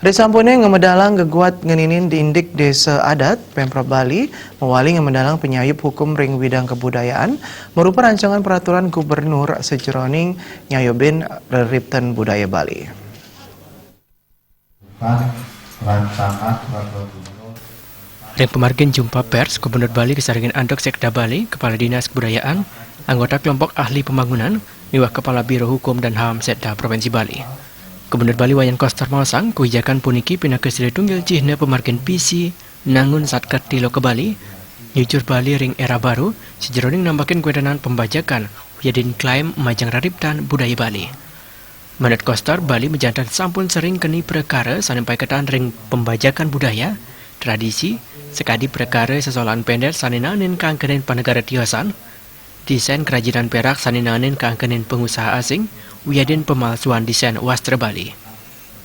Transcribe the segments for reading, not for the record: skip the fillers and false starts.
Risampune ngemedalang geguat ngeninin diindik desa adat Pemprov Bali mewali ngemedalang penyayup hukum ring bidang kebudayaan merupa rancangan peraturan gubernur sejeroning nyayobin reripten budaya Bali. Ring pemargin jumpa pers Gubernur Bali Kesaringin Andok Sekda Bali, Kepala Dinas Kebudayaan, anggota kelompok ahli pembangunan, miwah Kepala Biro Hukum dan HAM Sekda Provinsi Bali. Gubernur Bali Wayan Koster Malsang, kebijakan puniki pinaka tunggil cihna pemargin PC, nangun satkat tilo ke Bali, nyucur Bali ring era baru, sejeroning nambakin kewedanan pembajakan, yadin klaim majang rariptan budaya Bali. Menurut Koster, Bali menjantan sampun sering keni perkara sampai ketan ring pembajakan budaya, tradisi, sekadi perkara sesolan pendek saninanin kangkenin panegara tiosan, desain kerajinan perak saninanin kangkenin pengusaha asing, wiadin pemalsuan desain wastra Bali.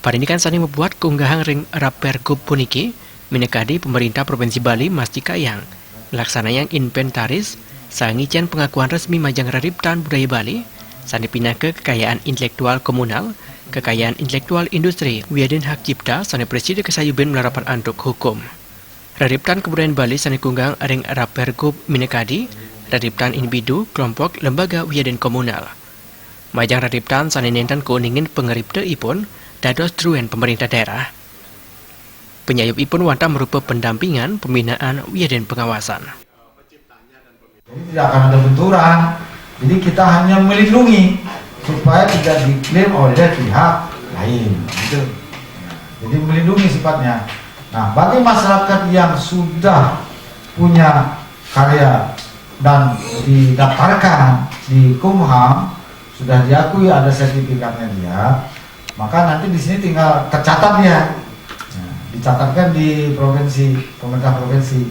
Parinikan sani membuat keunggahan ring rapergub puniki, minekadi pemerintah Provinsi Bali mesti kayang, laksana yang inventaris, sangican pengakuan resmi majang rariptan budaya Bali, sani pindah ke kekayaan intelektual komunal, kekayaan intelektual industri, wiadin hak cipta, sani presiden kesayuben melarapan anduk hukum. Rariptan kebudayaan Bali sani kunggang ring rapergub minekadi, rariptan individu, kelompok, lembaga, wiadin komunal. Majang rariptan sani nentan keuningin pengeripte ipun, dados druen pemerintah daerah. Penyayup ipun wanta merupa pendampingan, pembinaan, wiadin pengawasan. Jadi tidak akan ada benturan. Jadi kita hanya melindungi supaya tidak diklaim oleh pihak lain. Gitu. Jadi melindungi sifatnya. Nah, bagi masyarakat yang sudah punya karya dan didaftarkan di Kumham, sudah diakui ada sertifikatnya dia, maka nanti di sini tinggal tercatat dia, dicatatkan di provinsi, pemerintah provinsi.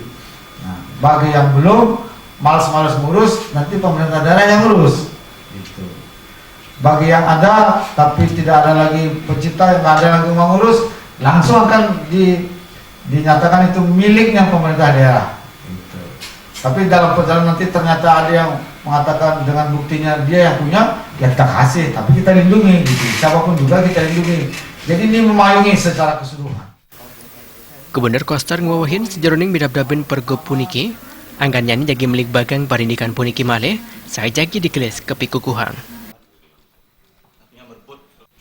Nah, bagi yang belum, malas-malas ngurus, nanti pemerintah daerah yang ngurus. Gitu. Bagi yang ada, tapi tidak ada lagi pencipta yang ada lagi mengurus, langsung akan dinyatakan itu miliknya pemerintah daerah. Gitu. Tapi dalam perjalanan nanti ternyata ada yang mengatakan dengan buktinya dia yang punya, ya kita kasih, tapi kita lindungi. Gitu. Siapapun juga kita lindungi. Jadi ini memayungi secara keseluruhan. Gubernur Koster ngwawahin sejeroning bidabdabin pergub puniki, anggan nyanyi jagi milik bagang parindikan puniki malih, saya jagi dikeles ke pikukuhang.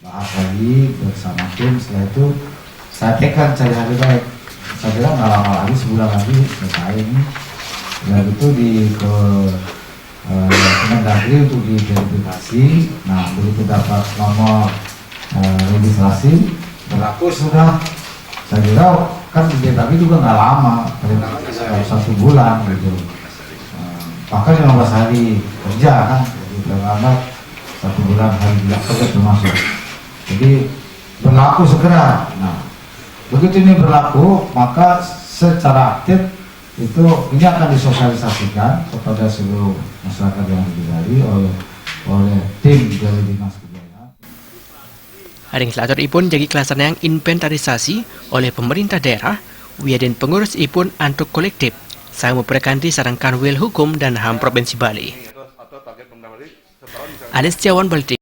Bahas lagi bersama tim, setelah itu saya tekan cari hari baik. Saya bilang nggak lama lagi, sebulan lagi selesai ini. Dan itu di ke Kemendagri untuk diverifikasi. Nah, begitu dapat nomor registrasi berlaku sudah. Saya kira kan tapi juga nggak lama, paling 1 bulan gitu. Bahkan 15 hari kerja kan, jadi terlambat 1 bulan hari tidak kerja termasuk. Jadi berlaku segera. Nah, begitu ini berlaku, maka secara aktif itu ini akan disosialisasikan kepada seluruh masyarakat yang di oleh tim dari Dinas Kebudayaan. Haring selatur ipun jagi kelasana yang inventarisasi oleh pemerintah daerah, wiadin pengurus ipun antuk kolektif, saya memperkanti sarang Kanwil Hukum dan HAM Provinsi Bali. Ades Setiawan Balti.